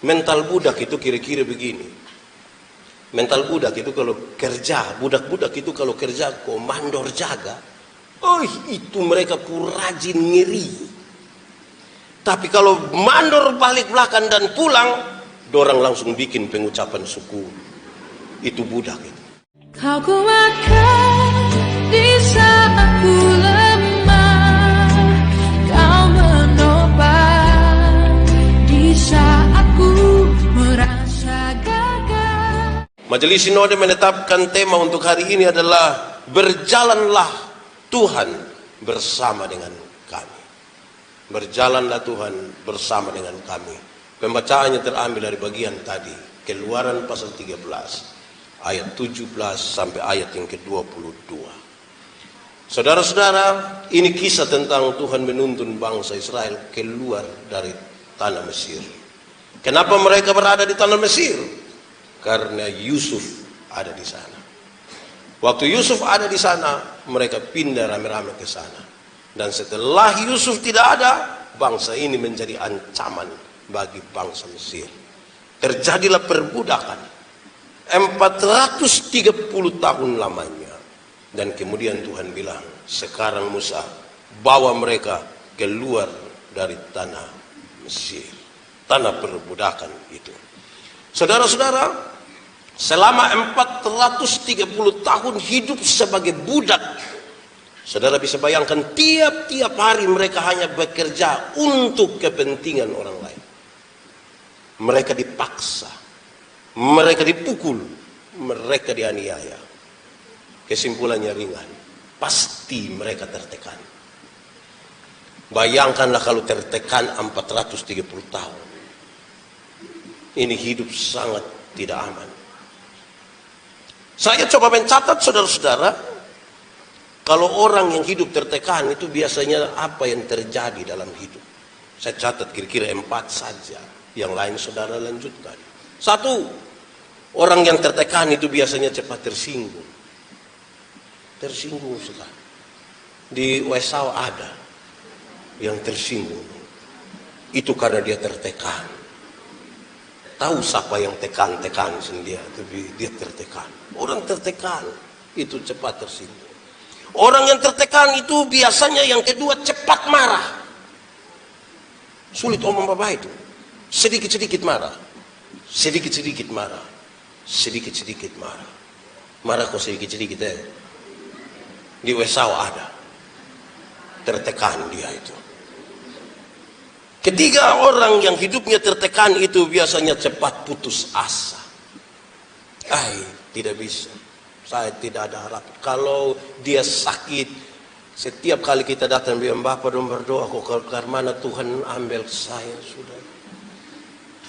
Mental budak itu kira-kira begini. Mental budak itu kalau kerja, budak-budak itu kalau kerja komandor jaga, itu mereka kurajin ngeri. Tapi kalau mandor balik belakang dan pulang, dorang langsung bikin pengucapan syukur. Itu budak itu. Kau kuatkan di saat aku lemah, kau menopang di saat ku merasa gagal. Majelis Sinode menetapkan tema untuk hari ini adalah berjalanlah Tuhan bersama dengan kami. Berjalanlah Tuhan bersama dengan kami. Pembacaannya terambil dari bagian tadi, Keluaran pasal 13 ayat 17 sampai ayat yang ke-22. Saudara-saudara, ini kisah tentang Tuhan menuntun bangsa Israel keluar dari tanah Mesir. Kenapa mereka berada di tanah Mesir? Karena Yusuf ada di sana. Waktu Yusuf ada di sana, mereka pindah rame-rame ke sana. Dan setelah Yusuf tidak ada, bangsa ini menjadi ancaman bagi bangsa Mesir. Terjadilah perbudakan 430 tahun lamanya. Dan kemudian Tuhan bilang, sekarang Musa, bawa mereka keluar dari tanah Mesir, tanah perbudakan itu. Saudara-saudara, selama 430 tahun hidup sebagai budak, saudara bisa bayangkan tiap-tiap hari mereka hanya bekerja untuk kepentingan orang lain. Mereka dipaksa, mereka dipukul, mereka dianiaya. Kesimpulannya ringan, pasti mereka tertekan. Bayangkanlah kalau tertekan 430 tahun. Ini hidup sangat tidak aman. Saya coba mencatat, saudara-saudara, kalau orang yang hidup tertekan itu biasanya apa yang terjadi dalam hidup. Saya catat kira-kira 4 saja, yang lain saudara lanjutkan. 1, orang yang tertekan itu biasanya cepat tersinggung. Tersinggung sekali. Di Esau ada yang tersinggung. Itu karena dia tertekan. Tahu siapa yang tekan-tekan sendiri, tapi dia tertekan. Orang tertekan itu cepat tersinggung. Orang yang tertekan itu biasanya yang kedua cepat marah. Sulit omong bapak itu. Sedikit-sedikit marah. Sedikit-sedikit marah. Sedikit-sedikit marah. Marah kok sedikit-sedikit ya. Di Esau ada. Tertekan dia itu. Ketiga, orang yang hidupnya tertekan itu biasanya cepat putus asa. Tidak bisa. Saya tidak ada harap. Kalau dia sakit, setiap kali kita datang bilang, Bapak dong berdoa, kok karena Tuhan ambil saya sudah.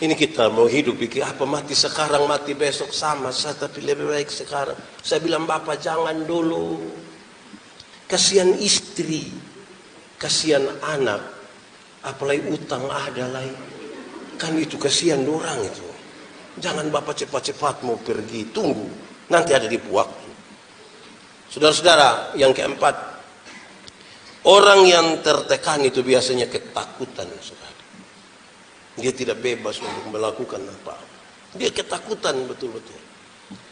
Ini kita mau hidup, pikir apa mati sekarang, mati besok sama saya, tapi lebih baik sekarang. Saya bilang, Bapak jangan dulu. Kasihan istri, kasihan anak. Apalagi utang ada lain. Kan itu kasihan orang itu. Jangan Bapak cepat-cepat mau pergi. Tunggu. Nanti ada di waktu. Saudara-saudara, yang keempat. Orang yang tertekan itu biasanya ketakutan. Saudara. Dia tidak bebas untuk melakukan apa. Dia ketakutan betul-betul.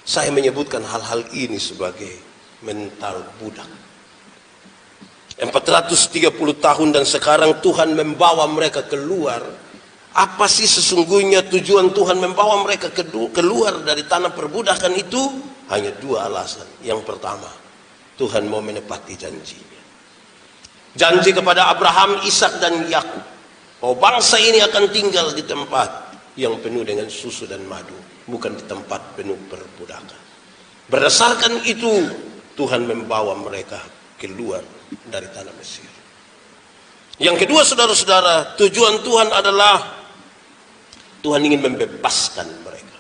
Saya menyebutkan hal-hal ini sebagai mental budak. 430 tahun dan sekarang Tuhan membawa mereka keluar. Apa sih sesungguhnya tujuan Tuhan membawa mereka keluar dari tanah perbudakan itu? Hanya 2 alasan. Yang pertama, Tuhan mau menepati janjinya. Janji kepada Abraham, Ishak dan Yakub bahwa bangsa ini akan tinggal di tempat yang penuh dengan susu dan madu, bukan di tempat penuh perbudakan. Berdasarkan itu, Tuhan membawa mereka keluar dari tanah Mesir. Yang kedua, saudara-saudara, tujuan Tuhan adalah Tuhan ingin membebaskan mereka.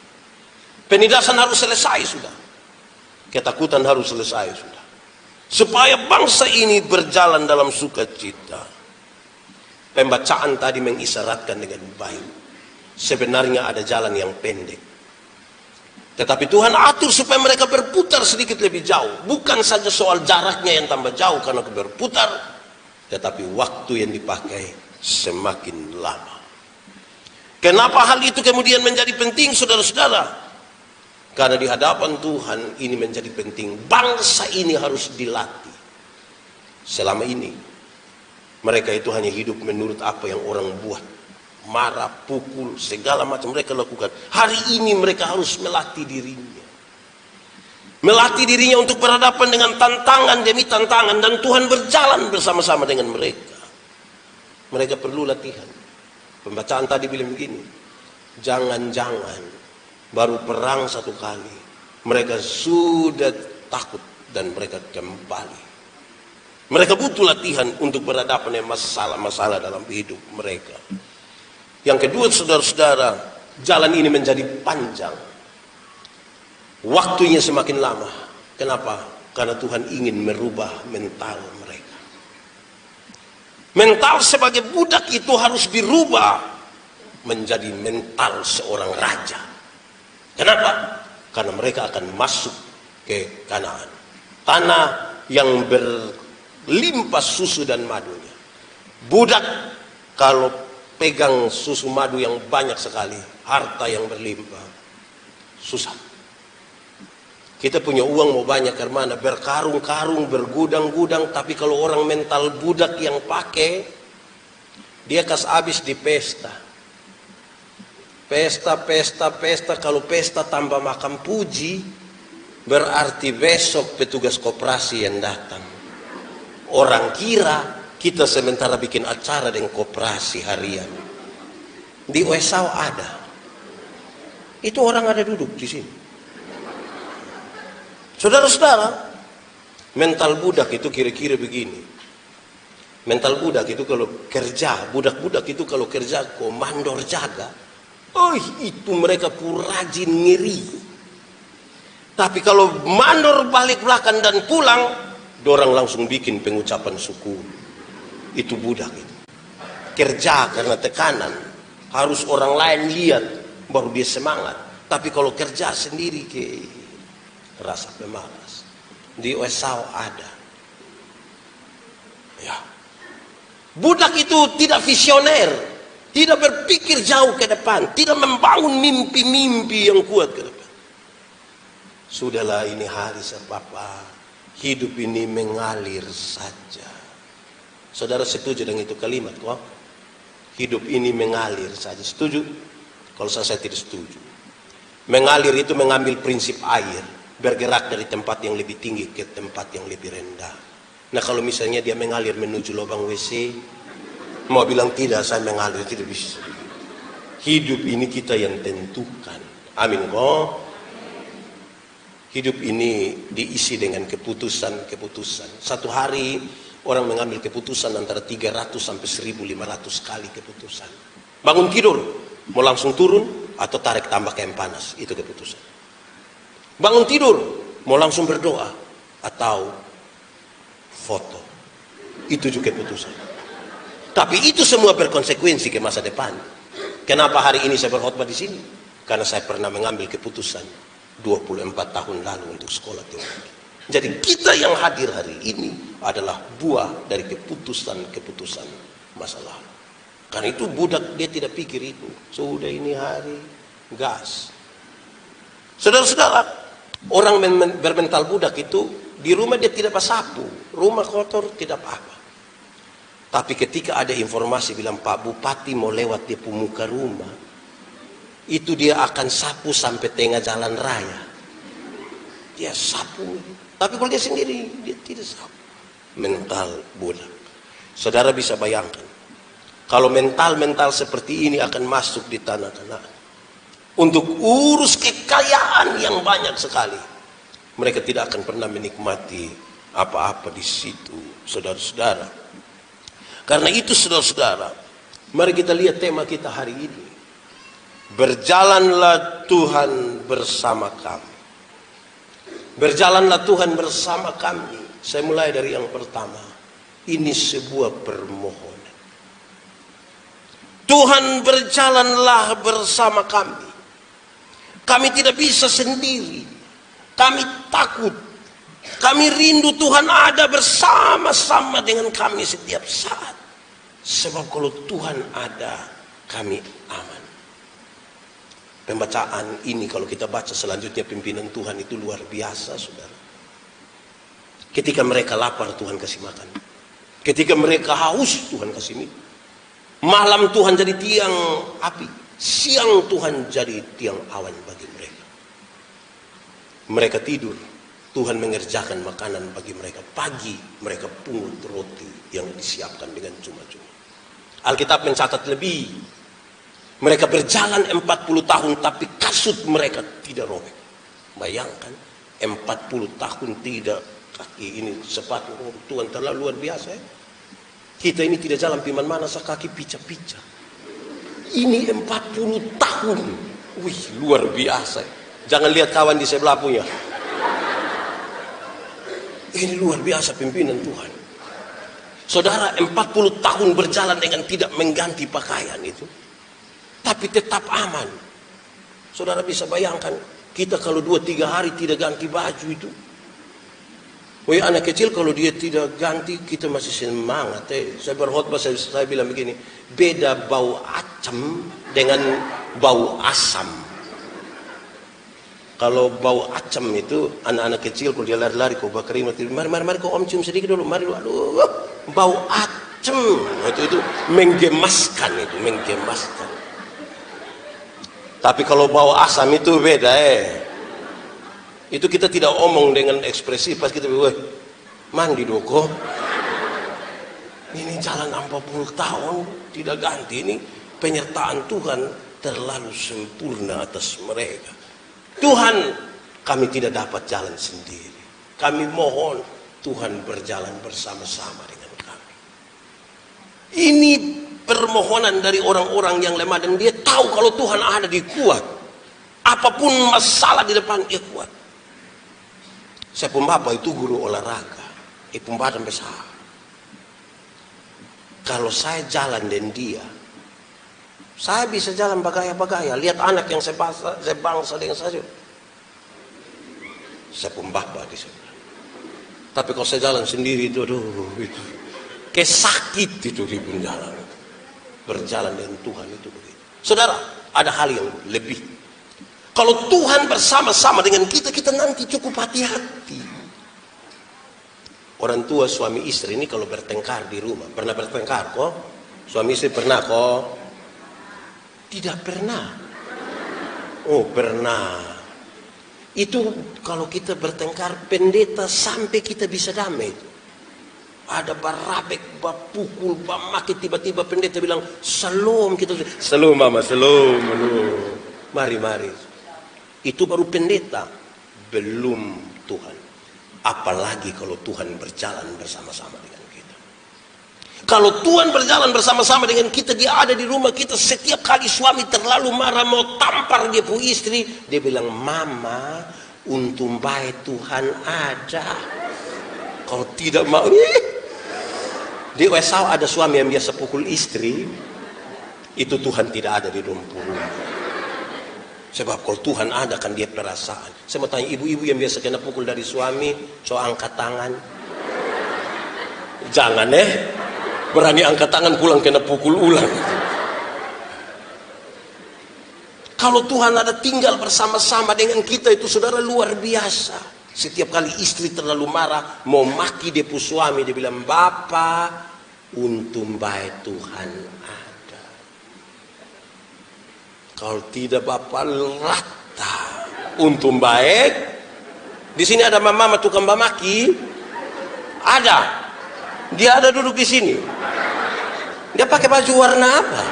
Penindasan harus selesai sudah. Ketakutan harus selesai sudah. Supaya bangsa ini berjalan dalam sukacita. Pembacaan tadi mengisyaratkan dengan baik. Sebenarnya ada jalan yang pendek. Tetapi Tuhan atur supaya mereka berputar sedikit lebih jauh. Bukan saja soal jaraknya yang tambah jauh karena berputar, tetapi waktu yang dipakai semakin lama. Kenapa hal itu kemudian menjadi penting, saudara-saudara? Karena di hadapan Tuhan ini menjadi penting. Bangsa ini harus dilatih. Selama ini mereka itu hanya hidup menurut apa yang orang buat. Marah, pukul, segala macam mereka lakukan. Hari ini mereka harus melatih dirinya. Melatih dirinya untuk berhadapan dengan tantangan demi tantangan. Dan Tuhan berjalan bersama-sama dengan mereka. Mereka perlu latihan. Pembacaan tadi bilang begini, jangan-jangan baru perang satu kali mereka sudah takut dan mereka kembali. Mereka butuh latihan untuk berhadapan dengan masalah-masalah dalam hidup mereka. Yang kedua, saudara-saudara, jalan ini menjadi panjang. Waktunya semakin lama. Kenapa? Karena Tuhan ingin merubah mental mereka. Mental sebagai budak itu harus dirubah menjadi mental seorang raja. Kenapa? Karena mereka akan masuk ke Kanaan. Tanah yang berlimpah susu dan madunya. Budak kalau pegang susu madu yang banyak sekali, harta yang berlimpah, susah. Kita punya uang mau banyak ke mana, berkarung-karung, bergudang-gudang, tapi kalau orang mental budak yang pakai, dia kas habis di pesta. Pesta, kalau pesta tambah makan puji, berarti besok petugas koperasi yang datang. Orang kira kita sementara bikin acara dengan koperasi harian. Di Wesau ada. Itu orang ada duduk di sini. Saudara-saudara, mental budak itu kira-kira begini. Mental budak itu kalau kerja, budak-budak itu kalau kerja komandor jaga, itu mereka rajin ngeri. Tapi kalau mandor balik belakang dan pulang, dorang langsung bikin pengucapan syukur. Itu budak itu. Kerja karena tekanan, harus orang lain lihat baru dia semangat. Tapi kalau kerja sendiri rasa pemalas. Di Wesau ada. Ya. Budak itu tidak visioner, tidak berpikir jauh ke depan, tidak membangun mimpi-mimpi yang kuat ke depan. Sudahlah, ini hari sepapa, hidup ini mengalir saja. Saudara setuju dengan itu kalimat kok? Hidup ini mengalir saja. Setuju? Kalau saya tidak setuju. Mengalir itu mengambil prinsip air, bergerak dari tempat yang lebih tinggi ke tempat yang lebih rendah. Nah, kalau misalnya dia mengalir menuju lubang WC, mau bilang tidak, saya mengalir, tidak bisa. Hidup ini kita yang tentukan. Amin kok? Hidup ini diisi dengan keputusan-keputusan. Satu hari orang mengambil keputusan antara 300 sampai 1500 kali keputusan. Bangun tidur, mau langsung turun atau tarik tambah kain panas, itu keputusan. Bangun tidur, mau langsung berdoa atau foto, itu juga keputusan. Tapi itu semua berkonsekuensi ke masa depan. Kenapa hari ini saya berkhotbah di sini? Karena saya pernah mengambil keputusan 24 tahun lalu untuk sekolah teologi. Jadi kita yang hadir hari ini adalah buah dari keputusan-keputusan masa lalu. Karena itu budak dia tidak pikir itu. Sudah ini hari, gas. Saudara-saudara, orang bermental budak itu di rumah dia tidak sapu, rumah kotor tidak apa-apa. Tapi ketika ada informasi bilang Pak Bupati mau lewat di pemuka rumah, itu dia akan sapu sampai tengah jalan raya. Dia sapu. Tapi kalau dia sendiri, dia tidak sapu. Mental budak. Saudara bisa bayangkan, kalau mental-mental seperti ini akan masuk di tanah-tanah untuk urus kekayaan yang banyak sekali, mereka tidak akan pernah menikmati apa-apa di situ, saudara-saudara. Karena itu, saudara-saudara, mari kita lihat tema kita hari ini. Berjalanlah Tuhan bersama kami. Berjalanlah Tuhan bersama kami. Saya mulai dari yang pertama. Ini sebuah permohonan. Tuhan berjalanlah bersama kami. Kami tidak bisa sendiri. Kami takut. Kami rindu Tuhan ada bersama-sama dengan kami setiap saat. Sebab kalau Tuhan ada, kami aman. Pembacaan ini kalau kita baca selanjutnya pimpinan Tuhan itu luar biasa, saudara. Ketika mereka lapar, Tuhan kasih makan. Ketika mereka haus, Tuhan kasih minum. Malam Tuhan jadi tiang api, siang Tuhan jadi tiang awan bagi mereka. Mereka tidur, Tuhan mengerjakan makanan bagi mereka. Pagi mereka pungut roti yang disiapkan dengan cuma-cuma. Alkitab mencatat lebih. Mereka berjalan 40 tahun tapi kasut mereka tidak robek. Bayangkan 40 tahun tidak kaki ini sepatu. Oh, Tuhan terlalu luar biasa ya. Kita ini tidak jalan piman mana kaki pica-pica. Ini 40 tahun. Wih, luar biasa. Jangan lihat kawan di sebelah punya. Ini luar biasa pimpinan Tuhan. Saudara, 40 tahun berjalan dengan tidak mengganti pakaian itu. Tapi tetap aman. Saudara bisa bayangkan, kita kalau 2-3 hari tidak ganti baju itu. Woi, anak kecil kalau dia tidak ganti, kita masih semangat. Saya berkhotbah, saya bilang begini, beda bau acem dengan bau asam. Kalau bau acem itu, anak-anak kecil kalau dia lari-lari, kau bakar ini, mari kau om cium sedikit dulu, mari dulu, aduh, bau acem. Itu menggemaskan, itu menggemaskan. Tapi kalau bau asam itu beda Itu kita tidak omong dengan ekspresi, pas kita bilang, mandi doko. Ini jalan 40 tahun tidak ganti, ini penyertaan Tuhan terlalu sempurna atas mereka. Tuhan, kami tidak dapat jalan sendiri. Kami mohon Tuhan berjalan bersama-sama dengan kami. Ini permohonan dari orang-orang yang lemah dan dia tahu kalau Tuhan ada, dia kuat. Apapun masalah di depan dia kuat. Saya pun bapak itu guru olahraga, pun badan besar. Kalau saya jalan dengan dia, saya bisa jalan bagaya-bagaya. Lihat anak yang saya bangsa dengan saya. Saya pun bapak di sana. Tapi kalau saya jalan sendiri itu, aduh, itu kesakit itu di pun jalan. Berjalan dengan Tuhan itu begitu. Saudara, ada hal yang lebih. Kalau Tuhan bersama-sama dengan kita, kita nanti cukup hati-hati. Orang tua suami istri ini kalau bertengkar di rumah, pernah bertengkar kok? Suami istri pernah kok? Tidak pernah. Oh, pernah. Itu kalau kita bertengkar, pendeta sampai kita bisa damai. Ada barabek, bapukul, bamaki, tiba-tiba pendeta bilang, "Salam," kita, "Salam mama, salam." Mari. Itu baru pendeta, belum Tuhan. Apalagi kalau Tuhan berjalan bersama-sama dengan kita. Kalau Tuhan berjalan bersama-sama dengan kita, dia ada di rumah kita. Setiap kali suami terlalu marah mau tampar dia pu istri, dia bilang, "Mama, untung baik Tuhan ada." Kalau tidak mau, di Esau ada suami yang biasa pukul istri, itu Tuhan tidak ada di rumah. Sebab kalau Tuhan ada kan dia perasaan. Saya mau tanya ibu-ibu yang biasa kena pukul dari suami, so angkat tangan. Jangan berani angkat tangan pulang kena pukul ulang. Kalau Tuhan ada tinggal bersama-sama dengan kita, itu saudara luar biasa. Setiap kali istri terlalu marah, mau maki dia pu suami, dia bilang, "Bapak, untung baik Tuhan ada." Kalau tidak bapak rata, untung baik. Di sini ada mama tukang bamaki, ada. Dia ada duduk di sini. Dia pakai baju warna apa?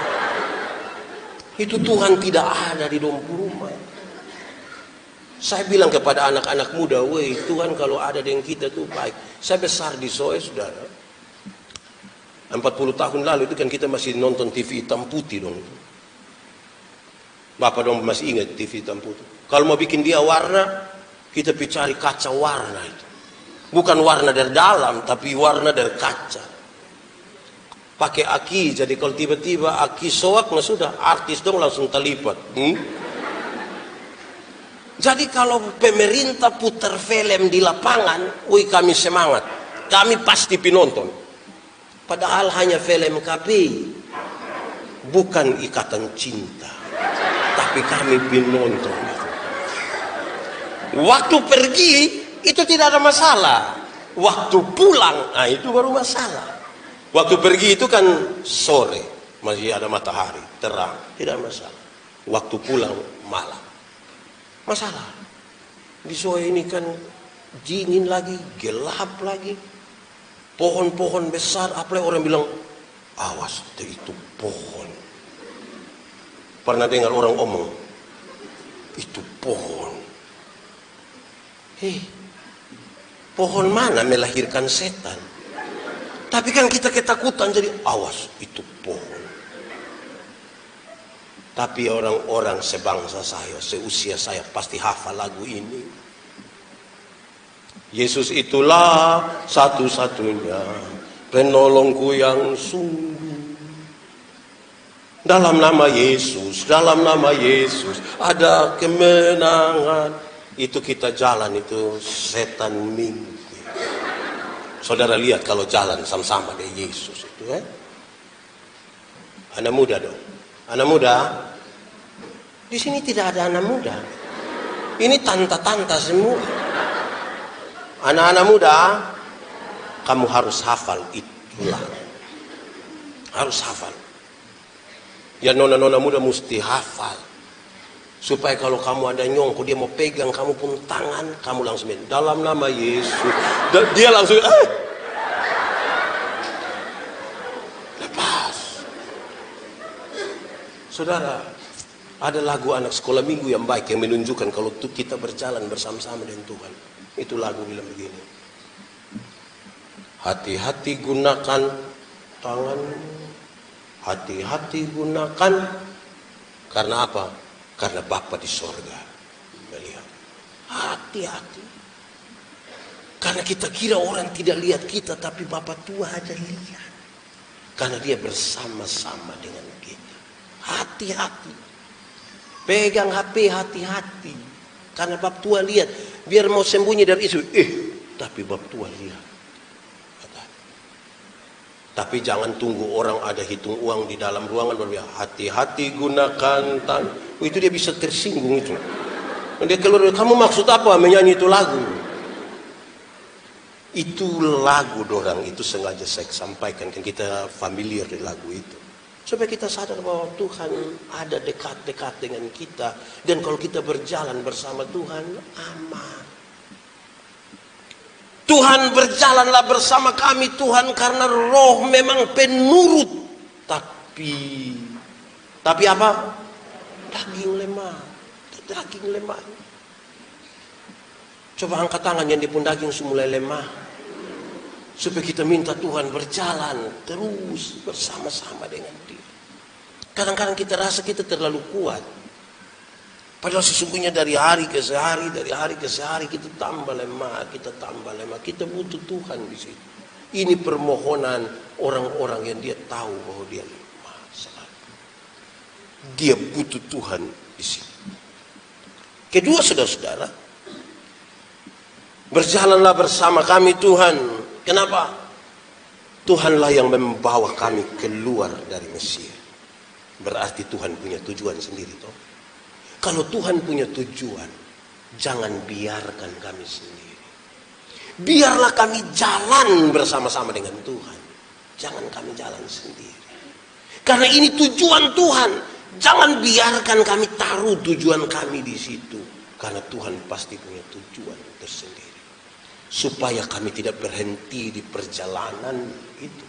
Itu Tuhan tidak ada di dalam rumah. Saya bilang kepada anak-anak muda, woi, Tuhan kalau ada dengan kita tuh baik. Saya besar di Soe, saudara. 40 tahun lalu itu kan kita masih nonton TV hitam putih dong. Bapak dong masih ingat TV hitam putih. Kalau mau bikin dia warna, kita cari kaca warna itu. Bukan warna dari dalam, tapi warna dari kaca. Pakai aki, jadi kalau tiba-tiba aki soak, nah sudah, artis dong langsung terlipat. Jadi kalau pemerintah putar film di lapangan, wih kami semangat. Kami pasti penonton. Padahal hanya film KP, bukan ikatan cinta. Tapi kami binonton itu. Waktu pergi itu tidak ada masalah. Waktu pulang, nah itu baru masalah. Waktu pergi itu kan sore, masih ada matahari, terang, tidak masalah. Waktu pulang malam, masalah. Di sore ini kan dingin lagi, gelap lagi. Pohon-pohon besar, apalagi orang bilang, awas itu pohon. Pernah dengar orang omong, itu pohon. Pohon mana melahirkan setan? Tapi kan kita ketakutan, jadi awas itu pohon. Tapi orang-orang sebangsa saya, seusia saya pasti hafal lagu ini. Yesus itulah satu-satunya penolongku yang sungguh. Dalam nama Yesus ada kemenangan. Itu kita jalan, itu setan minggu. Saudara lihat kalau jalan sama-sama dengan Yesus itu, Anak muda dong. Anak muda. Di sini tidak ada anak muda. Ini tanta-tanta semua. Anak-anak muda, kamu harus hafal itulah. Harus hafal. Ya nona-nona muda mesti hafal. Supaya kalau kamu ada nyongko, dia mau pegang kamu pun tangan, kamu langsung dalam nama Yesus. Dia langsung lepas. Saudara, ada lagu anak sekolah minggu yang baik yang menunjukkan kalau kita berjalan bersama-sama dengan Tuhan. Itu lagu bilang begini. Hati-hati gunakan tangan. Hati-hati gunakan. Karena apa? Karena Bapa di sorga melihat. Hati-hati. Karena kita kira orang tidak lihat kita, tapi Bapa Tua ada lihat. Karena dia bersama-sama dengan kita. Hati-hati. Pegang HP hati-hati. Karena Bapa Tua lihat. Biar mau sembunyi dari isu, tapi Bapa Tua lihat. Tapi jangan tunggu orang ada hitung uang di dalam ruangan baru hati-hati gunakan tangan. Itu dia bisa tersinggung itu. Dia keluar, kamu maksud apa menyanyi itu lagu? Itu lagu dorang, itu sengaja saya sampaikan, kan kita familiar di lagu itu. Supaya kita sadar bahwa Tuhan ada dekat-dekat dengan kita. Dan kalau kita berjalan bersama Tuhan, aman. Tuhan berjalanlah bersama kami, Tuhan, karena roh memang penurut. Tapi apa? Daging lemah. Daging lemah. Coba angkat tangan yang di pun daging mulai lemah. Supaya kita minta Tuhan berjalan terus bersama-sama dengan Dia. Kadang-kadang kita rasa kita terlalu kuat. Padahal sesungguhnya dari hari ke hari kita tambah lemah, kita butuh Tuhan di situ. Ini permohonan orang-orang yang dia tahu bahwa dia lemah. Dia butuh Tuhan di situ. Kedua, saudara-saudara, berjalanlah bersama kami Tuhan. Kenapa? Tuhanlah yang membawa kami keluar dari Mesir. Berarti Tuhan punya tujuan sendiri toh. Kalau Tuhan punya tujuan, jangan biarkan kami sendiri. Biarlah kami jalan bersama-sama dengan Tuhan. Jangan kami jalan sendiri. Karena ini tujuan Tuhan. Jangan biarkan kami taruh tujuan kami di situ. Karena Tuhan pasti punya tujuan tersendiri. Supaya kami tidak berhenti di perjalanan itu.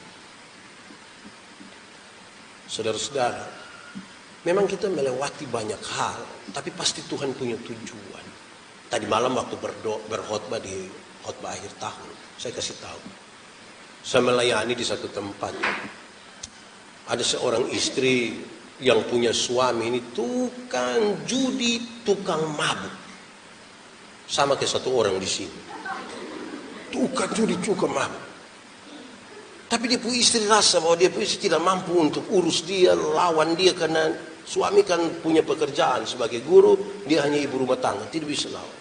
Saudara-saudara, memang kita melewati banyak hal, tapi pasti Tuhan punya tujuan. Tadi malam waktu berkhotbah di khotbah akhir tahun, saya kasih tahu. Saya melayani di satu tempat. Ada seorang istri yang punya suami ini tukang judi, tukang mabuk. Sama kayak satu orang di sini. Tukang judi, tukang mabuk. Tapi dia punya istri rasa bahwa dia punya istri tidak mampu untuk urus dia, lawan dia, karena suami kan punya pekerjaan sebagai guru, dia hanya ibu rumah tangga, tidak bisa lawan.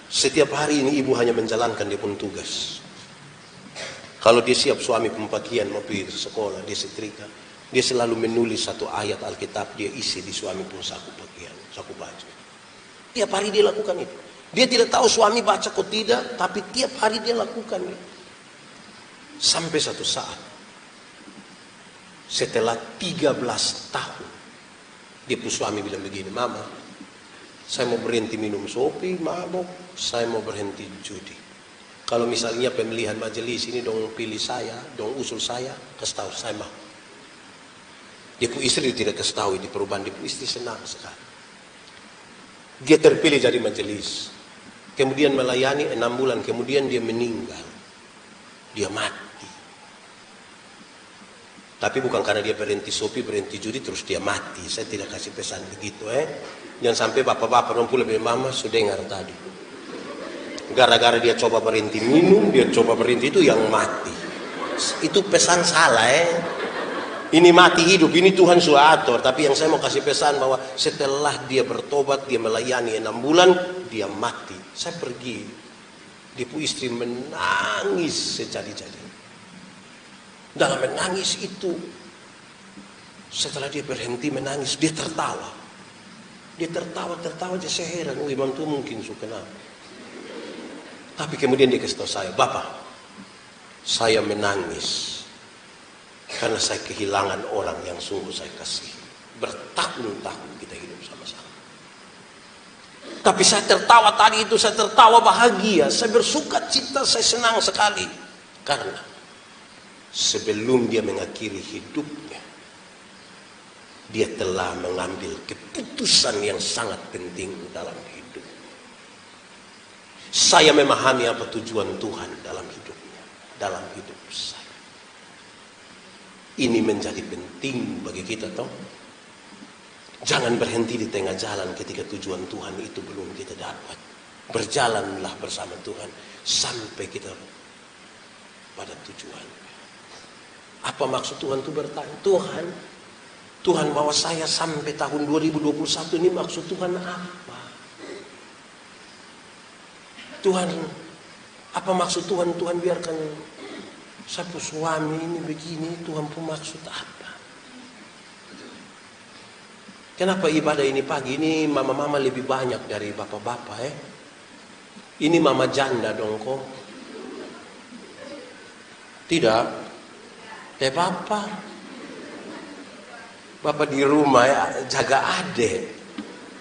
Setiap hari ini ibu hanya menjalankan dia pun tugas. Kalau dia siap suami pemakaian mau pergi ke sekolah, dia setrika. Dia selalu menulis satu ayat Alkitab, dia isi di suami pun saku pakaian, saku baju. Tiap hari dia lakukan itu. Dia tidak tahu suami baca atau tidak, tapi tiap hari dia lakukan itu. Sampai satu saat, setelah 13 tahun, dia pun suami bilang begini, "Mama, saya mau berhenti minum sopi, mabok, saya mau berhenti judi. Kalau misalnya pemilihan majelis ini dong pilih saya, dong usul saya, kasih tahu saya mau." Dia pun istri tidak kasih tahu di perubahan, dia pun istri senang sekali. Dia terpilih jadi majelis. Kemudian melayani 6 bulan, kemudian dia meninggal. Dia mati. Tapi bukan karena dia berhenti sopi, berhenti judi, terus dia mati. Saya tidak kasih pesan begitu. Jangan sampai bapak-bapak orang pula bilang, "Mama sudah dengar tadi. Gara-gara dia coba berhenti minum, dia coba berhenti itu yang mati." Itu pesan salah. Ini mati hidup, ini Tuhan sudah atur. Tapi yang saya mau kasih pesan bahwa setelah dia bertobat, dia melayani 6 bulan, dia mati. Saya pergi, dia pun istri menangis sejadi-jadi. Dalam menangis itu, setelah dia berhenti menangis, dia tertawa. Dia tertawa aja, saya heran. Imam tuh mungkin suka kenapa. Tapi kemudian dia kasih tahu saya, "Bapak, saya menangis karena saya kehilangan orang yang sungguh saya kasih. Bertahun-tahun kita hidup sama-sama. Tapi saya tertawa tadi itu, saya tertawa bahagia, saya bersuka cita, saya senang sekali. Karena sebelum dia mengakhiri hidupnya, dia telah mengambil keputusan yang sangat penting dalam hidup. Saya memahami apa tujuan Tuhan dalam hidupnya, dalam hidup saya. Ini menjadi penting bagi kita, toh. Jangan berhenti di tengah jalan ketika tujuan Tuhan itu belum kita dapat. Berjalanlah bersama Tuhan sampai kita pada tujuan. Apa maksud Tuhan itu bertanya? Tuhan bawa saya sampai tahun 2021 ini, maksud Tuhan apa? Tuhan, apa maksud Tuhan? Tuhan biarkan satu suami ini begini, Tuhan pun maksud apa? Kenapa ibadah ini pagi ini mama-mama lebih banyak dari bapak-bapak? Ini mama janda dong kok. Tidak. Bapak. Bapak di rumah jaga adik.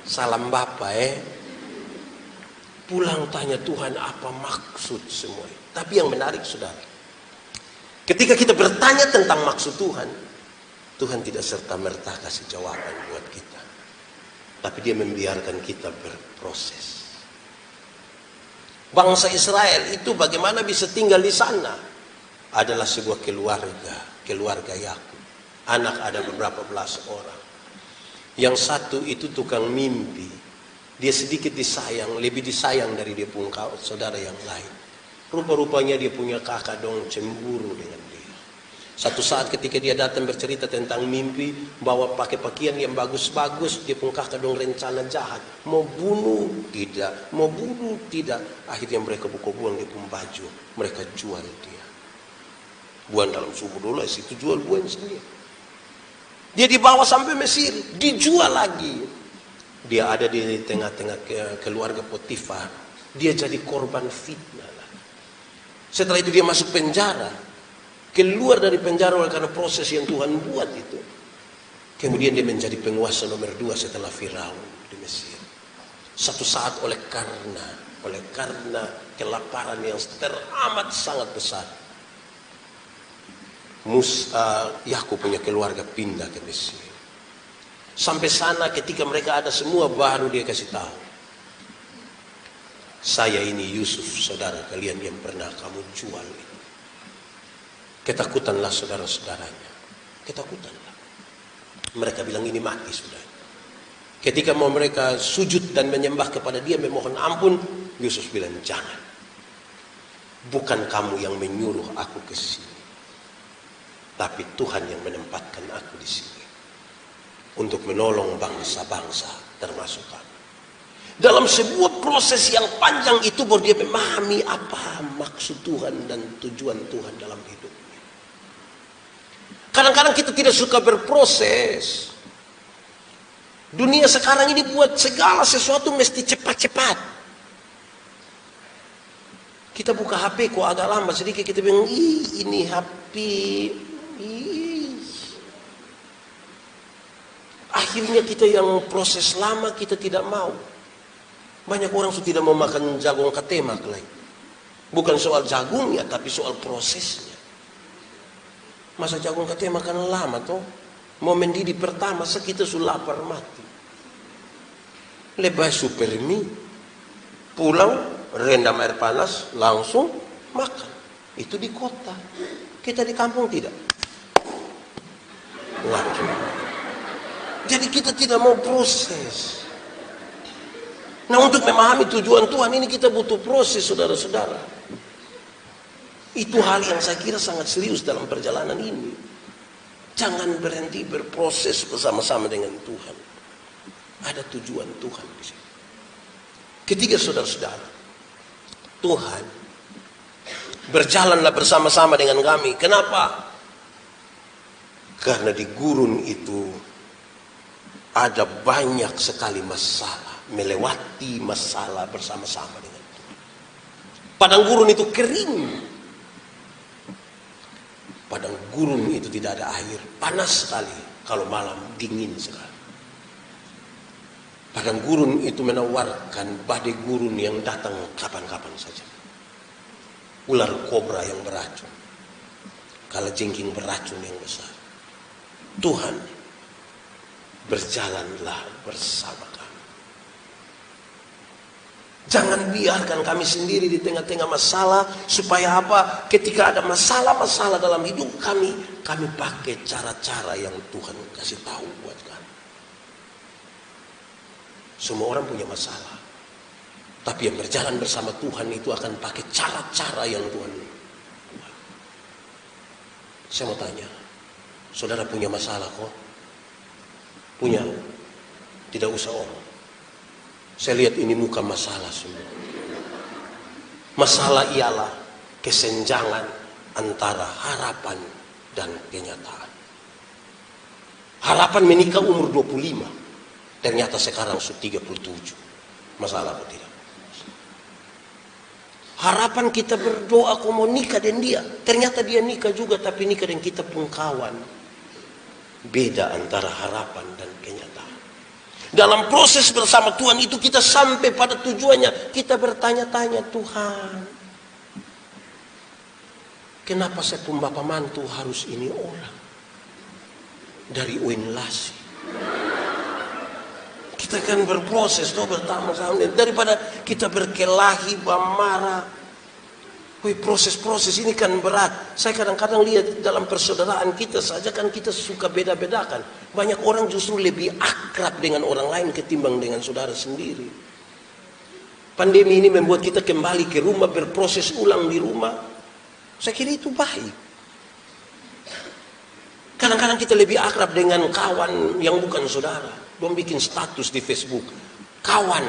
Salam bapak Pulang tanya Tuhan apa maksud semua. Tapi yang menarik saudara, ketika kita bertanya tentang maksud Tuhan, Tuhan tidak serta-merta kasih jawaban buat kita. Tapi dia membiarkan kita berproses. Bangsa Israel itu bagaimana bisa tinggal di sana? Adalah sebuah keluarga Yakub. Anak ada beberapa belas orang. Yang satu itu tukang mimpi. Dia sedikit disayang, lebih disayang dari dia punya saudara yang lain. Rupa-rupanya dia punya kakak dong cemburu dengan dia. Satu saat ketika dia datang bercerita tentang mimpi, bawa pakai pakaian yang bagus-bagus, dia pun kakak dong rencana jahat. Mau bunuh, tidak. Mau bunuh, tidak. Akhirnya mereka buang dia pun baju. Mereka jual dia. Buang dalam suku dulu, situ jual buang sendiri. Dia dibawa sampai Mesir, dijual lagi. Dia ada di tengah-tengah keluarga Potifar. Dia jadi korban fitnah. Setelah itu dia masuk penjara. Keluar dari penjara oleh karena proses yang Tuhan buat itu. Kemudian dia menjadi penguasa nomor 2 setelah Firaun di Mesir. Satu saat oleh karena kelaparan yang teramat sangat besar, Yakub punya keluarga pindah ke Mesir. Sampai sana ketika mereka ada semua, baru dia kasih tahu, "Saya ini Yusuf, saudara kalian yang pernah kamu jual itu." Ketakutanlah saudara-saudaranya. Ketakutanlah. Mereka bilang ini mati sudah. Ketika mau mereka sujud dan menyembah kepada dia, memohon ampun, Yusuf bilang, "Jangan. Bukan kamu yang menyuruh aku ke sini. Tapi Tuhan yang menempatkan aku di sini. Untuk menolong bangsa-bangsa termasuk kamu." Dalam sebuah proses yang panjang itu baru dia memahami apa maksud Tuhan dan tujuan Tuhan dalam hidupnya. Kadang-kadang kita tidak suka berproses. Dunia sekarang ini buat segala sesuatu mesti cepat-cepat. Kita buka HP kok agak lambat sedikit, kita bilang, ih ini HP. Ih. Akhirnya kita yang proses lama kita tidak mau. Banyak orang sudah tidak mau makan jagung ketemak lagi. Bukan soal jagungnya, tapi soal prosesnya. Masa jagung ketemak kan lama toh. Mau mendidih pertama, kita sudah lapar mati. Lebih super mie. Pulang, rendam air panas, langsung makan. Itu di kota. Kita di kampung tidak. Langsung. Jadi kita tidak mau proses. Nah, untuk memahami tujuan Tuhan ini kita butuh proses, saudara-saudara. Itu hal yang saya kira sangat serius dalam perjalanan ini. Jangan berhenti berproses bersama-sama dengan Tuhan. Ada tujuan Tuhan di sini. Ketiga, saudara-saudara, Tuhan berjalanlah bersama-sama dengan kami. Kenapa? Karena di gurun itu ada banyak sekali masalah. Melewati masalah bersama-sama dengan Tuhan. Padang gurun itu kering. Padang gurun itu tidak ada air. Panas sekali. Kalau malam dingin sekali. Padang gurun itu menawarkan badai gurun yang datang kapan-kapan saja. Ular kobra yang beracun. Kalajengking beracun yang besar. Tuhan berjalanlah bersama kami. Jangan biarkan kami sendiri di tengah-tengah masalah. Supaya apa? Ketika ada masalah-masalah dalam hidup kami pakai cara-cara yang Tuhan kasih tahu buat kami. Semua orang punya masalah. Tapi yang berjalan bersama Tuhan itu akan pakai cara-cara yang Tuhan buat. Saya mau tanya, saudara punya masalah kok? Punya? Tidak usah orang. Saya lihat ini muka masalah semua. Masalah ialah kesenjangan antara harapan dan kenyataan. Harapan menikah umur 25. Ternyata sekarang sudah 37. Masalah atau tidak? Harapan kita berdoa aku mau nikah dengan dia. Ternyata dia nikah juga, tapi nikah dengan kita pun kawan. Beda antara harapan dan kenyataan. Dalam proses bersama Tuhan itu kita sampai pada tujuannya. Kita bertanya-tanya, Tuhan, kenapa saya pun bapak mantu harus ini orang dari Uin Lasi? Kita kan berproses tuh bersama-sama daripada kita berkelahi, marah. Proses-proses ini kan berat. Saya kadang-kadang lihat dalam persaudaraan kita saja kan kita suka beda-bedakan. Banyak orang justru lebih akrab dengan orang lain ketimbang dengan saudara sendiri. Pandemi ini membuat kita kembali ke rumah, berproses ulang di rumah. Saya kira itu baik. Kadang-kadang kita lebih akrab dengan kawan yang bukan saudara. Dong bikin status di Facebook. Kawan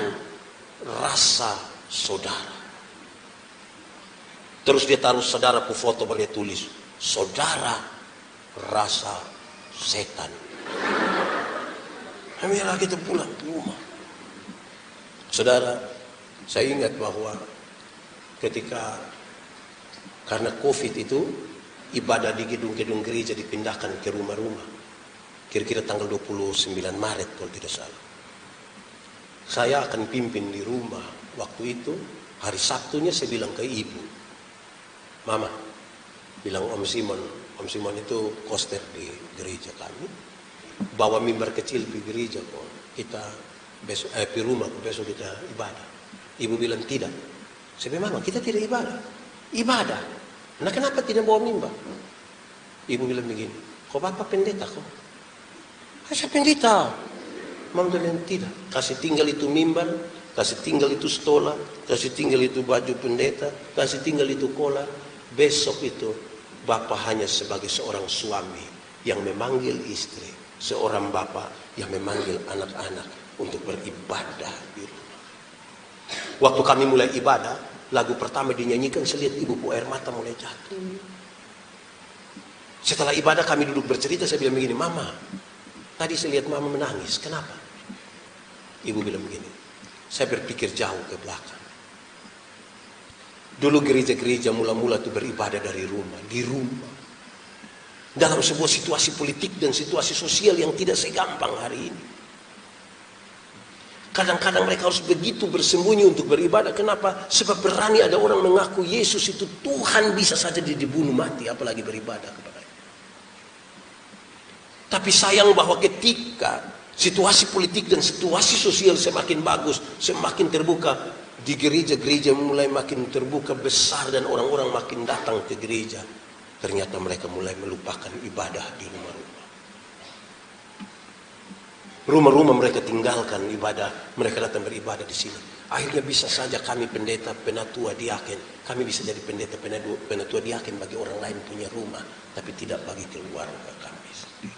rasa saudara. Terus dia taruh saudara pu foto, dia tulis, saudara rasa setan. Akhirnya kita pulang ke rumah. Saudara, saya ingat bahwa ketika karena COVID itu, ibadah di gedung-gedung gereja dipindahkan ke rumah-rumah. Kira-kira tanggal 29 Maret kalau tidak salah. Saya akan pimpin di rumah. Waktu itu, hari Sabtunya saya bilang ke ibu, Mama, bilang Om Simon itu koster di gereja kami, bawa mimbar kecil di gereja kok, kita besok di rumah besok kita ibadah. Ibu bilang tidak. Saya bilang, Mama, kita tidak ibadah. Nah, kenapa tidak bawa mimbar? Ibu bilang begini, kok Bapak pendeta kok? Saya pendeta. Mama bilang tidak. Kasih tinggal itu mimbar, kasih tinggal itu stola, kasih tinggal itu baju pendeta, kasih tinggal itu kolar. Besok itu Bapak hanya sebagai seorang suami yang memanggil istri, seorang bapak yang memanggil anak-anak untuk beribadah di rumah. Waktu kami mulai ibadah, lagu pertama dinyanyikan, saya lihat ibu air mata mulai jatuh. Setelah ibadah kami duduk bercerita, saya bilang begini, Mama, tadi saya lihat Mama menangis, kenapa? Ibu bilang begini, saya berpikir jauh ke belakang. Dulu gereja-gereja mula-mula itu beribadah dari rumah, di rumah. Dalam sebuah situasi politik dan situasi sosial yang tidak segampang hari ini. Kadang-kadang mereka harus begitu bersembunyi untuk beribadah. Kenapa? Sebab berani ada orang mengaku Yesus itu Tuhan, bisa saja dibunuh mati, apalagi beribadah kepada-Nya. Tapi sayang bahwa ketika situasi politik dan situasi sosial semakin bagus, semakin terbuka, di gereja-gereja mulai makin terbuka besar dan orang-orang makin datang ke gereja. Ternyata mereka mulai melupakan ibadah di rumah-rumah. Rumah-rumah mereka tinggalkan ibadah, mereka datang beribadah di sini. Akhirnya bisa saja kami pendeta, penatua, diaken, kami bisa jadi pendeta, penatua, diaken bagi orang lain punya rumah, tapi tidak bagi keluarga kami sendiri.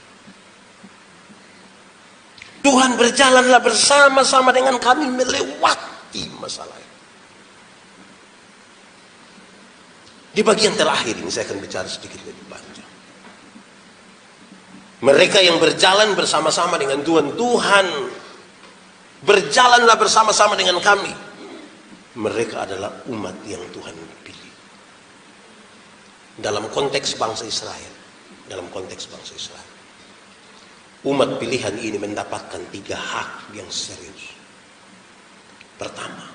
Tuhan berjalanlah bersama-sama dengan kami melewati masalah ini. Di bagian terakhir ini saya akan bicara sedikit lebih panjang. Mereka yang berjalan bersama-sama dengan Tuhan, Tuhan berjalanlah bersama-sama dengan kami. Mereka adalah umat yang Tuhan pilih. Dalam konteks bangsa Israel, dalam konteks bangsa Israel, umat pilihan ini mendapatkan 3 hak yang serius. Pertama,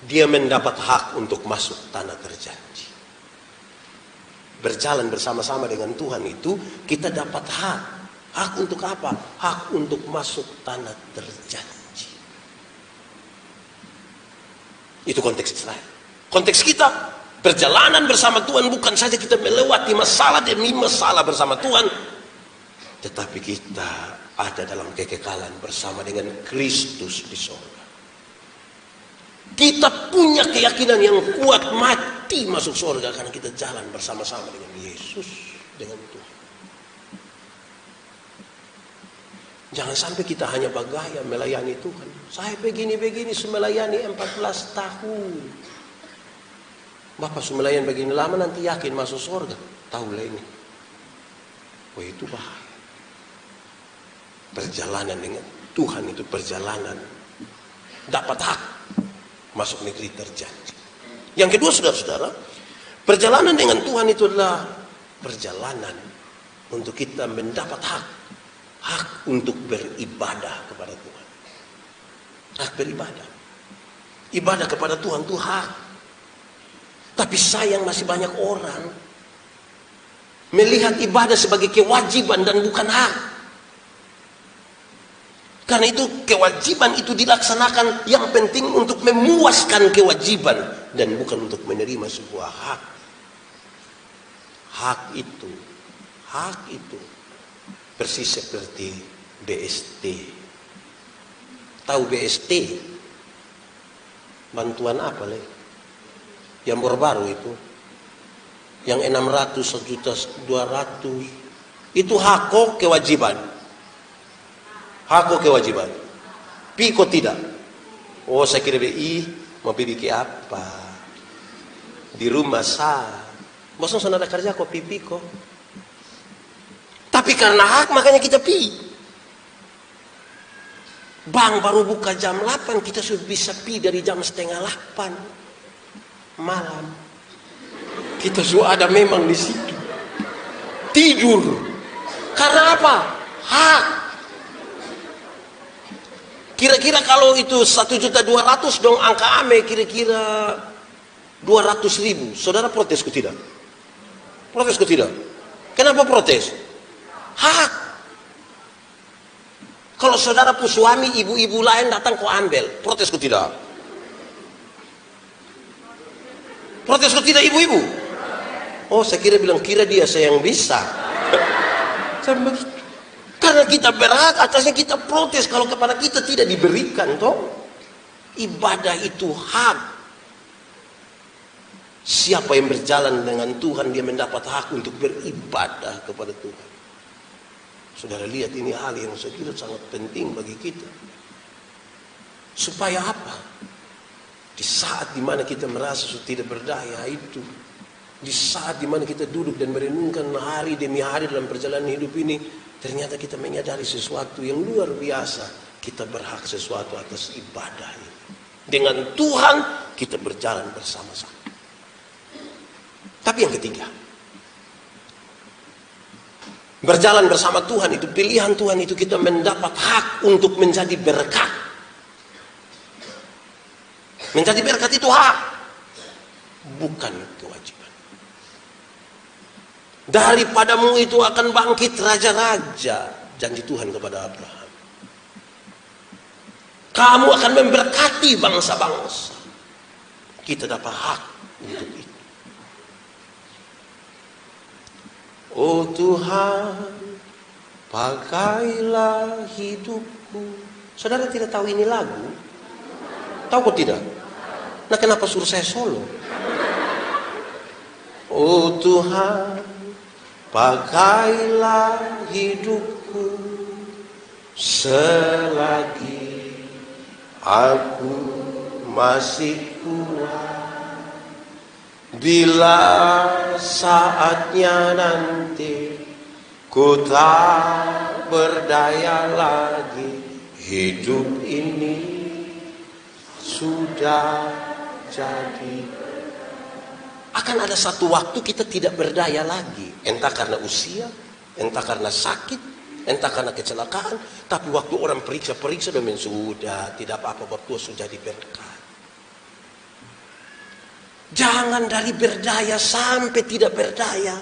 dia mendapat hak untuk masuk tanah terjanji. Berjalan bersama-sama dengan Tuhan itu, kita dapat hak. Hak untuk apa? Hak untuk masuk tanah terjanji. Itu konteks Israel. Konteks kita, perjalanan bersama Tuhan bukan saja kita melewati masalah demi masalah bersama Tuhan, tetapi kita ada dalam kekekalan bersama dengan Kristus di sorga. Kita punya keyakinan yang kuat, mati masuk sorga karena kita jalan bersama-sama dengan Yesus, dengan Tuhan. Jangan sampai kita hanya bergaya melayani Tuhan. Saya begini-begini melayani 14 tahun. Bapak melayani begini lama, nanti yakin masuk sorga. Tahulah ini. Oh, itu bahaya. Perjalanan dengan Tuhan itu perjalanan dapat hak masuk negeri terjanji. Yang kedua, saudara-saudara, perjalanan dengan Tuhan itu adalah perjalanan untuk kita mendapat hak untuk beribadah kepada Tuhan. Hak beribadah. Ibadah kepada Tuhan itu hak. Tapi sayang masih banyak orang melihat ibadah sebagai kewajiban dan bukan hak. Karena itu kewajiban itu dilaksanakan yang penting untuk memuaskan kewajiban dan bukan untuk menerima sebuah hak. Hak itu persis seperti BST. Tahu BST? Bantuan apa leh? Yang baru itu. Yang 600, 1.200.000. Itu hak kok kewajiban. Hak kewajiban. Piko tidak. Oh, saya kira mau pergi apa? Di rumah sah. Bosan sana ada kerja kok piko. Tapi karena hak makanya kita pi. Bank baru buka jam 8, kita sudah bisa pi dari jam 7:30 malam. Kita sudah ada memang di situ. Tidur. Karena apa? Hak. Kira-kira kalau itu 1.200.000 dong angka ame, kira-kira 200.000. Saudara protes ke tidak? Protes ke tidak? Kenapa protes? Hak. Kalau saudara pu suami, ibu-ibu lain datang kau ambil, protes ke tidak? Protes ke tidak ibu-ibu? Oh, saya kira bilang kira dia saya yang bisa. Karena kita berhak, atasnya kita protes kalau kepada kita tidak diberikan toh. Ibadah itu hak. Siapa yang berjalan dengan Tuhan, dia mendapat hak untuk beribadah kepada Tuhan. Saudara lihat, ini hal yang saya kira sangat penting bagi kita. Supaya apa? Di saat dimana kita merasa sudah tidak berdaya itu, Di saat dimana kita duduk dan merenungkan hari demi hari dalam perjalanan hidup ini, ternyata kita menyadari sesuatu yang luar biasa. Kita berhak sesuatu atas ibadah ini. Dengan Tuhan kita berjalan bersama-sama. Tapi yang ketiga, berjalan bersama Tuhan itu, pilihan Tuhan itu, kita mendapat hak untuk menjadi berkat. Menjadi berkat itu hak, bukan kewajiban. Daripadamu itu akan bangkit raja-raja, janji Tuhan kepada Abraham. Kamu akan memberkati bangsa-bangsa. Kita dapat hak untuk itu. Oh Tuhan, pakailah hidupku. Saudara tidak tahu ini lagu? Tahu kok tidak? Nah kenapa suruh saya solo? Oh Tuhan, pakailah hidupku selagi aku masih kuat. Bila saatnya nanti ku tak berdaya lagi, hidup ini sudah jadi. Akan ada satu waktu kita tidak berdaya lagi, entah karena usia, entah karena sakit, entah karena kecelakaan. Tapi waktu orang periksa dan sudah tidak apa-apa, waktu sudah diberkat. Jangan dari berdaya sampai tidak berdaya,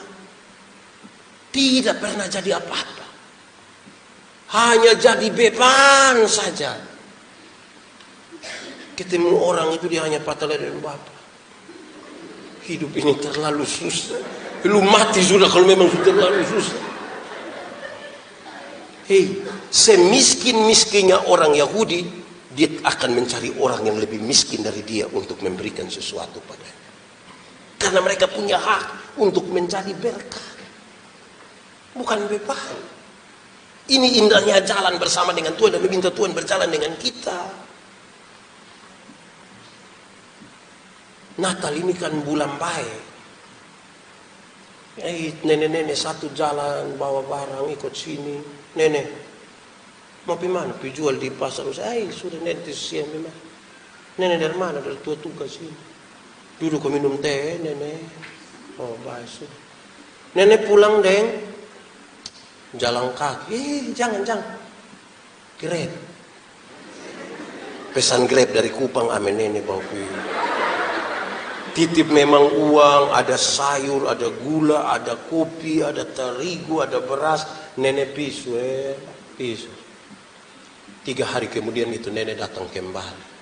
tidak pernah jadi apa-apa, hanya jadi beban saja. Ketemu orang itu dia hanya patah leher dan bapak. Hidup ini terlalu susah. Lu mati sudah kalau memang sudah terlalu susah. Hei, semiskin-miskinnya orang Yahudi, dia akan mencari orang yang lebih miskin dari dia untuk memberikan sesuatu padanya. Karena mereka punya hak untuk menjadi berkat, bukan beban. Ini indahnya jalan bersama dengan Tuhan dan meminta Tuhan berjalan dengan kita. Natal ini kan bulan baik. Nenek-nenek satu jalan bawa barang ikut sini. Nenek, mau pergi mana? Pergi jual di pasar. Sudah nenek siang memang. Nenek dari mana? Dari tua tugas sini. Duduk ke minum teh, nenek. Oh baik sudah. Nenek pulang deng. Jalan kaki. Jangan. Grab. Pesan Grab dari Kupang, amin nenek bawa pergi. Titip memang uang, ada sayur, ada gula, ada kopi, ada terigu, ada beras. Nenek pisu. 3 hari kemudian itu nenek datang kembali.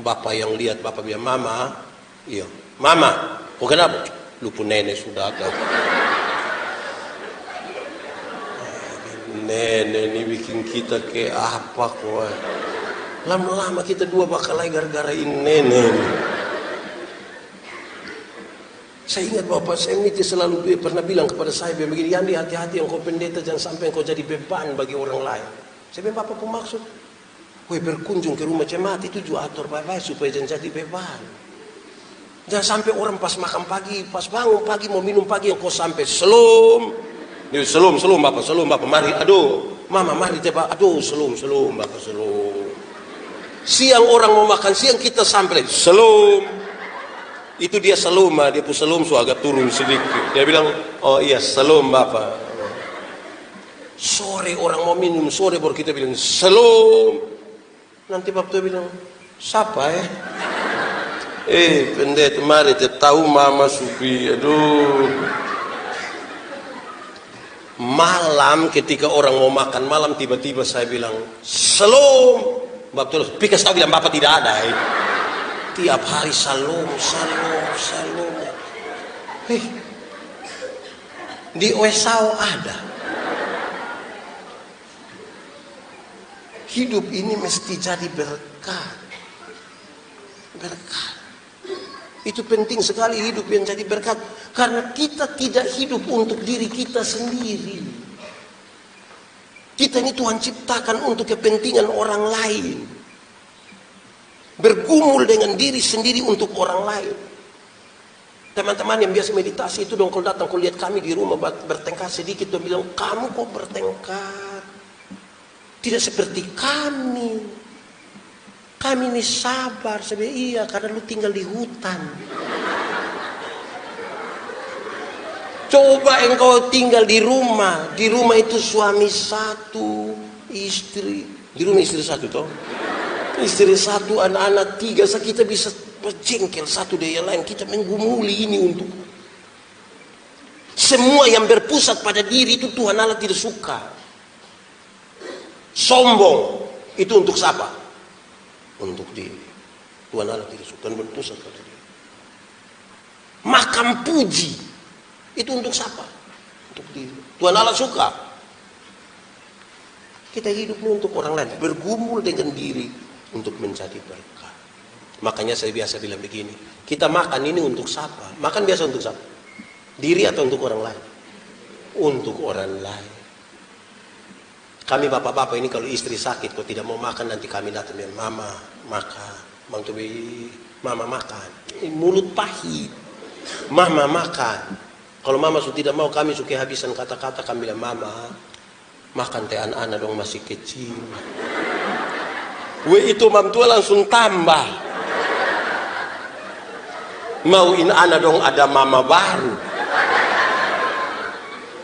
Bapak yang lihat, bapak bilang, Mama, iya, Mama, kok kenapa? Lupa nenek sudah ada. Nenek ini bikin kita kayak apa kok? Lama-lama kita dua bakal lagi gara-gara ini nenek. Saya ingat bapak saya ini selalu pernah bilang kepada saya begini, Yandi, hati-hati yang kau pendeta, jangan sampai kau jadi beban bagi orang lain. Saya bilang, bapak pemaksud, kau berkunjung ke rumah jemaat itu juga atur baik-baik supaya jangan jadi beban. Jangan sampai orang pas makan pagi, pas bangun pagi mau minum pagi yang kau sampai selum. Selum bapak, mari, aduh, Mama mari coba, aduh selum bapak selum. Siang orang mau makan siang kita sampai selum. Itu dia selum, dia pun selum so agak turun sedikit. Dia bilang, oh iya selum bapak. Sore orang mau minum, sore baru kita bilang selum. Nanti bapak tuh bilang, siapa ya? Pendeta mari tahu Mama Supi, aduh. Malam ketika orang mau makan malam tiba-tiba saya bilang selum. Bapak terus, pikas tahu bilang bapak tidak ada. Tiap hari salum. Di Wesau ada. Hidup ini mesti jadi berkat. Itu penting sekali hidup yang jadi berkat. Karena kita tidak hidup untuk diri kita sendiri. Kita ini Tuhan ciptakan untuk kepentingan orang lain. Bergumul dengan diri sendiri untuk orang lain. Teman-teman yang biasa meditasi itu dong, kalau datang, kalau lihat kami di rumah bertengkar sedikit, dong bilang, kamu kok bertengkar? Tidak seperti kami. Kami ini sabar. Saya bilang, iya, karena lu tinggal di hutan. Coba engkau tinggal di rumah. Di rumah itu suami satu, istri. Di rumah istri satu toh. Istri satu, anak-anak 3. Kita bisa berjengkel satu dengan yang lain. Kita menggumuli ini untuk. Semua yang berpusat pada diri itu Tuhan Allah tidak suka. Sombong itu untuk siapa? Untuk diri. Tuhan Allah tidak suka. Dan berpusat pada diri. Makan puji itu untuk siapa? Untuk diri. Tuhan Allah suka. Kita hidup ini untuk orang lain. Bergumul dengan diri untuk menjadi berkat. Makanya saya biasa bilang begini, kita makan ini untuk siapa? Makan biasa untuk siapa? Diri atau untuk orang lain? Untuk orang lain. Kami bapak-bapak ini kalau istri sakit, kalau tidak mau makan, nanti kami datang dengan mama makan, bang Tobi, mama makan. Mulut pahit, mama makan. Kalau mama sudah tidak mau, kami suka habisan kata-kata, kami bilang mama makan teh anak-anak dong masih kecil. Itu mam tua langsung tambah. Mau anak dong ada mama baru.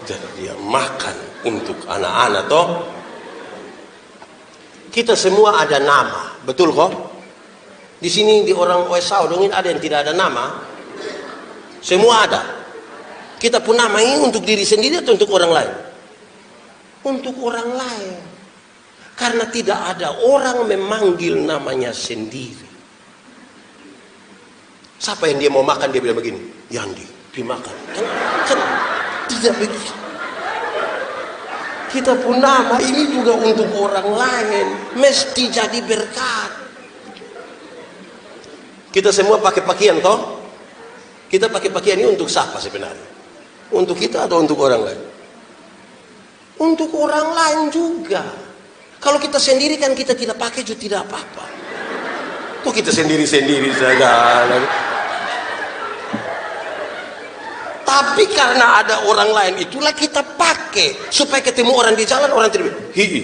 Jadi dia makan untuk anak-anak toh. Kita semua ada nama, betul kok? Di sini di orang Wesau dongin ada yang tidak ada nama. Semua ada. Kita pun nama ini untuk diri sendiri atau untuk orang lain? Untuk orang lain. Karena tidak ada orang memanggil namanya sendiri. Siapa yang dia mau makan, dia bilang begini, Yandi, pergi makan. Kan tidak begitu. Kita pun nama ini juga untuk orang lain, mesti jadi berkat. Kita semua pakai pakaian toh? Kita pakai pakaian ini untuk siapa sebenarnya? Untuk kita atau untuk orang lain? Untuk orang lain juga. Kalau kita sendiri kan kita tidak pakai juga tidak apa-apa. Kok kita sendiri-sendiri saja. Tapi karena ada orang lain itulah kita pakai supaya ketemu orang di jalan, orang tidak bilang hihi.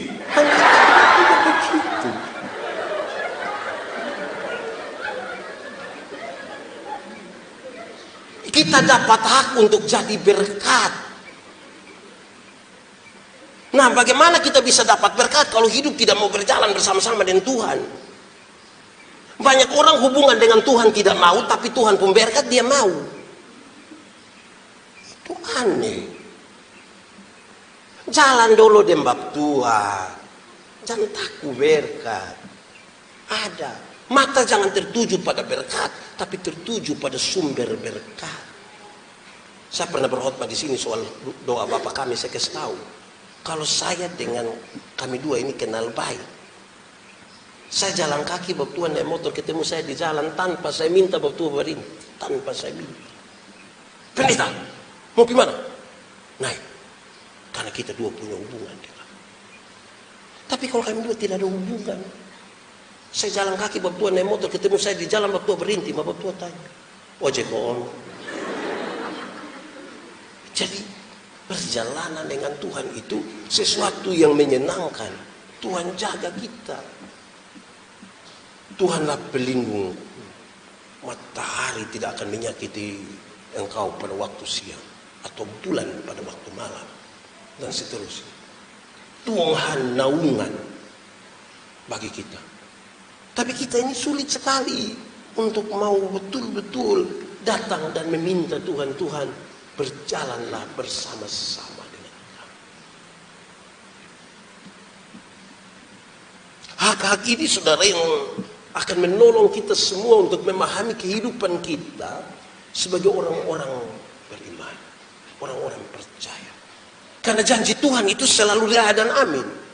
Kita dapat hak untuk jadi berkat. Nah, bagaimana kita bisa dapat berkat kalau hidup tidak mau berjalan bersama-sama dengan Tuhan? Banyak orang hubungan dengan Tuhan tidak mau, tapi Tuhan pun berkat dia mau. Itu aneh. Jalan dulu dengan bab tua. Jangan takut berkat. Ada. Mata jangan tertuju pada berkat, tapi tertuju pada sumber berkat. Saya pernah berkhotbah di sini soal doa Bapak kami, saya kasih tahu. Kalau saya dengan kami dua ini kenal baik. Saya jalan kaki bab Tuhan naik motor ketemu saya di jalan tanpa saya minta bab Tuhan berhenti, tanpa saya minta. Pendeta, mau gimana? Naik. Karena kita dua punya hubungan. Tapi kalau kami dua tidak ada hubungan. Saya jalan kaki bab Tuhan naik motor ketemu saya di jalan bab Tuhan berhenti, bab Tuhan tanya. Ojek on. Jadi perjalanan dengan Tuhan itu sesuatu yang menyenangkan. Tuhan jaga kita. Tuhanlah pelindung. Matahari tidak akan menyakiti engkau pada waktu siang, atau bulan pada waktu malam, dan seterusnya. Tuhan naungan bagi kita. Tapi kita ini sulit sekali untuk mau betul-betul datang dan meminta Tuhan, Tuhan berjalanlah bersama-sama dengan kami. Hak-hak ini saudara yang akan menolong kita semua untuk memahami kehidupan kita sebagai orang-orang beriman, orang-orang percaya. Karena janji Tuhan itu selalu ya dan amin.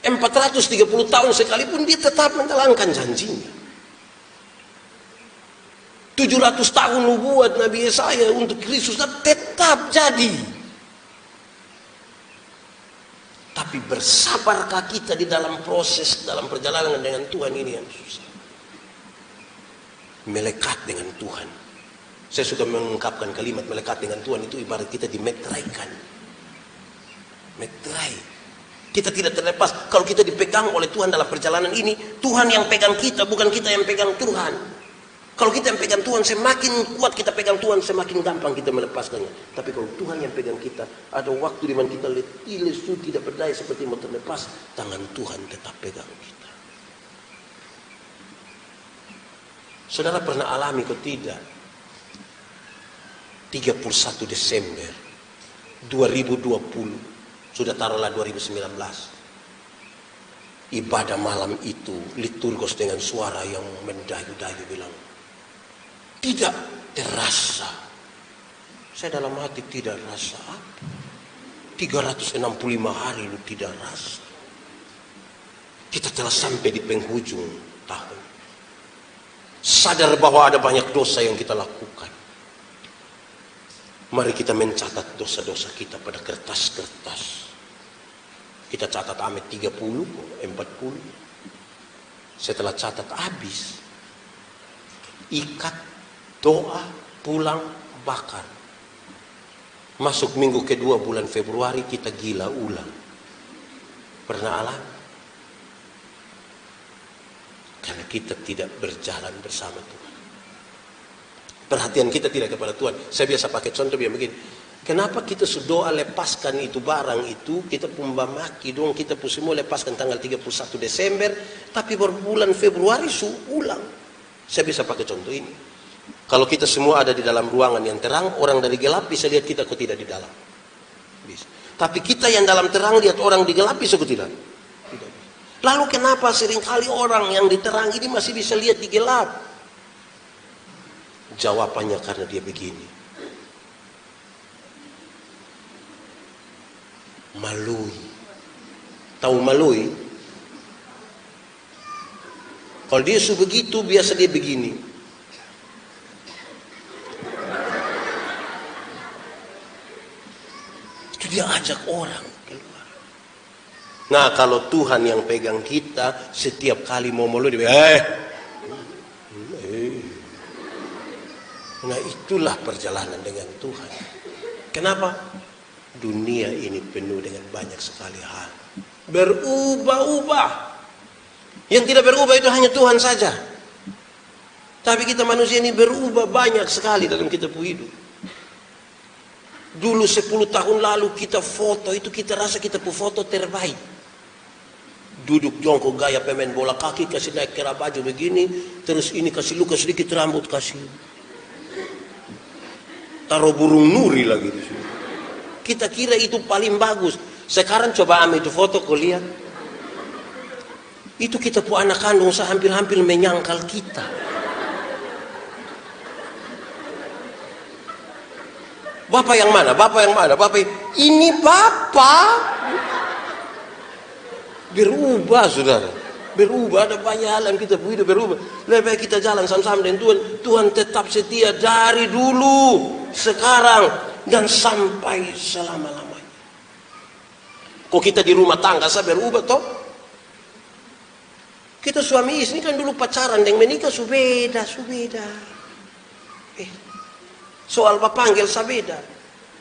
430 tahun sekalipun dia tetap menjalankan janjinya. 700 tahun nubuat Nabi Yesaya untuk Kristus tetap jadi. Tapi bersabarkah kita di dalam proses, dalam perjalanan dengan Tuhan ini yang susah? melekat dengan Tuhan. Saya suka mengungkapkan kalimat melekat dengan Tuhan itu ibarat kita dimeteraikan. Meterai. Kita tidak terlepas. Kalau kita dipegang oleh Tuhan dalam perjalanan ini, Tuhan yang pegang kita, bukan kita yang pegang Tuhan. Kalau kita yang pegang Tuhan, semakin kuat kita pegang Tuhan, semakin gampang kita melepaskannya. Tapi kalau Tuhan yang pegang kita, ada waktu di mana kita letih, lesu, tidak berdaya seperti mau terlepas, tangan Tuhan tetap pegang kita. Saudara pernah alami kok tidak? 31 Desember 2020, sudah taruhlah 2019. Ibadah malam itu liturgos dengan suara yang mendayu-dayu bilang, tidak terasa. Saya dalam hati tidak rasa apa? 365 hari lu tidak rasa. Kita telah sampai di penghujung tahun. Sadar bahwa ada banyak dosa yang kita lakukan. Mari kita mencatat dosa-dosa kita pada kertas-kertas. Kita catat Amet 30, 40. Setelah catat habis, ikat, doa, pulang, bakar. Masuk minggu kedua bulan Februari kita gila ulang. Pernah alami? Karena kita tidak berjalan bersama Tuhan. Perhatian kita tidak kepada Tuhan. Saya biasa pakai contoh begini. Kenapa kita sudah lepaskan itu barang itu, kita pun maki dong, kita pun semua lepaskan tanggal 31 Desember, tapi baru bulan Februari ulang. Saya bisa pakai contoh ini. Kalau kita semua ada di dalam ruangan yang terang, orang dari gelap bisa lihat kita kok tidak di dalam. Bisa. Tapi kita yang dalam terang lihat orang di gelap bisa kok tidak? Tidak. Lalu kenapa seringkali orang yang di terang ini masih bisa lihat di gelap? Jawabannya karena dia begini. Malui. Tahu malui? Kalau dia sudah begitu, biasa dia begini. Itu dia ajak orang keluar. Nah, kalau Tuhan yang pegang kita, setiap kali mau malui dia Nah, itulah perjalanan dengan Tuhan. Kenapa? Dunia ini penuh dengan banyak sekali hal. Berubah-ubah. Yang tidak berubah itu hanya Tuhan saja. Tapi kita manusia ini berubah banyak sekali dalam kita hidup. Dulu 10 tahun lalu kita foto, itu kita rasa kita foto terbaik. Duduk jongkok gaya pemain bola kaki, kasih naik kera baju begini, terus ini kasih luka sedikit rambut, kasih taruh burung nuri lagi di sini. Kita kira itu paling bagus. Sekarang coba ambil itu foto kau lihat. Itu kita pu anak kandung hampir-hampir menyangkal kita. Bapak yang mana? Bapak yang mana? Bapak ini bapak. Berubah saudara. Berubah, ada banyak hal yang kita hidup berubah. Lebih baik kita jalan sama-sama dengan Tuhan. Tuhan tetap setia dari dulu, sekarang, dan sampai selama-lamanya. Kok kita di rumah tangga saya berubah toh? Kita suami istri kan dulu pacaran, yang menikah subeda. Soal panggil sabeda.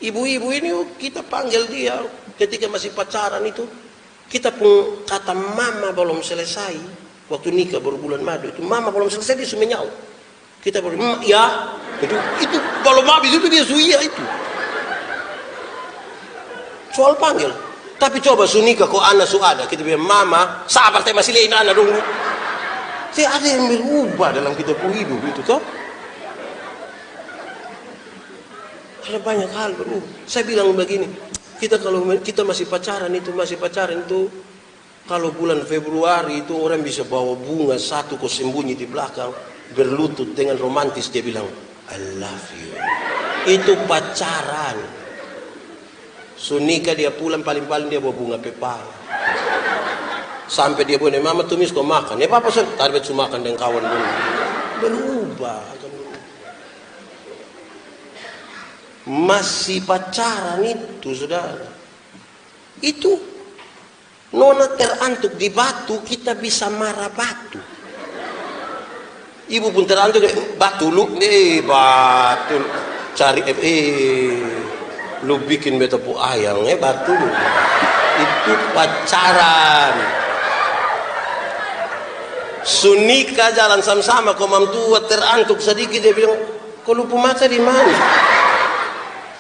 Ibu-ibu ini kita panggil dia ketika masih pacaran itu. Kita pun kata mama belum selesai. Waktu nikah baru bulan madu itu mama belum selesai dia sudah nyaut. Kita baru ya itu belum habis itu dia suya itu. Soal panggil. Tapi coba sunika kok anak ada kita bilang mama sabar teh masih lain anak dulu. Saya ada yang berubah dalam kita hidup itu toh. Ada banyak hal berubah. Saya bilang begini. Kita kalau kita masih pacaran itu kalau bulan Februari itu orang bisa bawa bunga satu kok sembunyi di belakang berlutut dengan romantis dia bilang I love you. Itu pacaran. Sunika dia pulang paling-paling dia bawa bunga pepaya. Sampai dia punya mama tumis kau makan. Ya papa sen tarbet su makan dengan kawan dulu. Berubah. Masih pacaran itu saudara. Itu nona terantuk di batu kita bisa marah batu. Ibu pun terantuk, batu lu, batu lu. Cari, lu bikin beta pu ayang, batu lu. Itu pacaran. Sunika jalan sama-sama, kau mam tua terantuk sedikit, dia bilang, kau lupa mata di mana?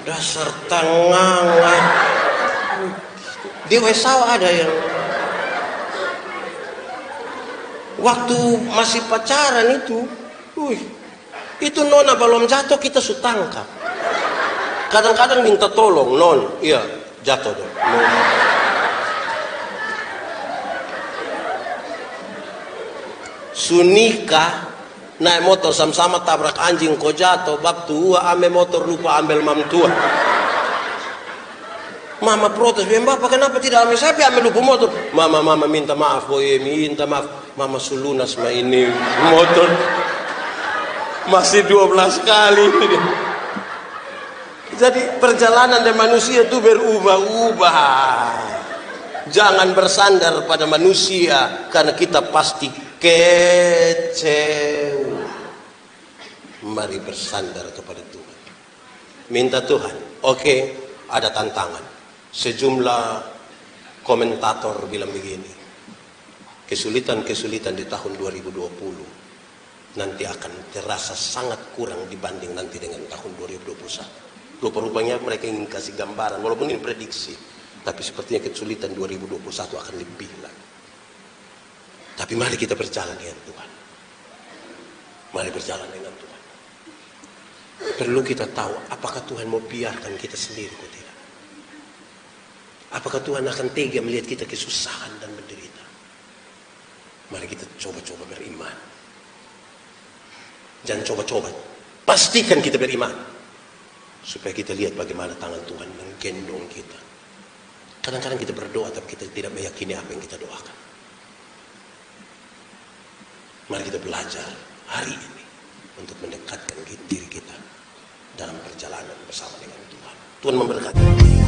Dasar tangangan. Di Wesawa ada yang waktu masih pacaran itu, itu nona belum jatuh kita sutangkap. Kadang-kadang minta tolong, non, iya jatuh dong. Sunika naik motor sama-sama tabrak anjing kau jatuh, bab tua ame motor lupa ambil mam tua. Mama protes, bapak kenapa tidak ambil saya, ambil lupa motor. Mama minta maaf, boy, minta maaf. Mama sulunas mah ini motor masih 12 kali. Jadi perjalanan dari manusia itu berubah-ubah. Jangan bersandar pada manusia karena kita pasti kecewa. Mari bersandar kepada Tuhan. Minta Tuhan. Oke, ada tantangan. Sejumlah komentator bilang begini, kesulitan-kesulitan di tahun 2020 nanti akan terasa sangat kurang dibanding nanti dengan tahun 2021. Rupa-rupanya mereka ingin kasih gambaran, walaupun ini prediksi, tapi sepertinya kesulitan 2021 akan lebih lagi. Tapi mari kita berjalan dengan Tuhan. Mari berjalan dengan Tuhan. Perlu kita tahu apakah Tuhan mau biarkan kita sendiri atau tidak. Apakah Tuhan akan tega melihat kita kesusahan dan menderita? Mari kita coba-coba beriman. Jangan coba-coba. Pastikan kita beriman. Supaya kita lihat bagaimana tangan Tuhan menggendong kita. Kadang-kadang kita berdoa tapi kita tidak meyakini apa yang kita doakan. Mari kita belajar hari ini untuk mendekatkan diri kita dalam perjalanan bersama dengan Tuhan. Tuhan memberkati.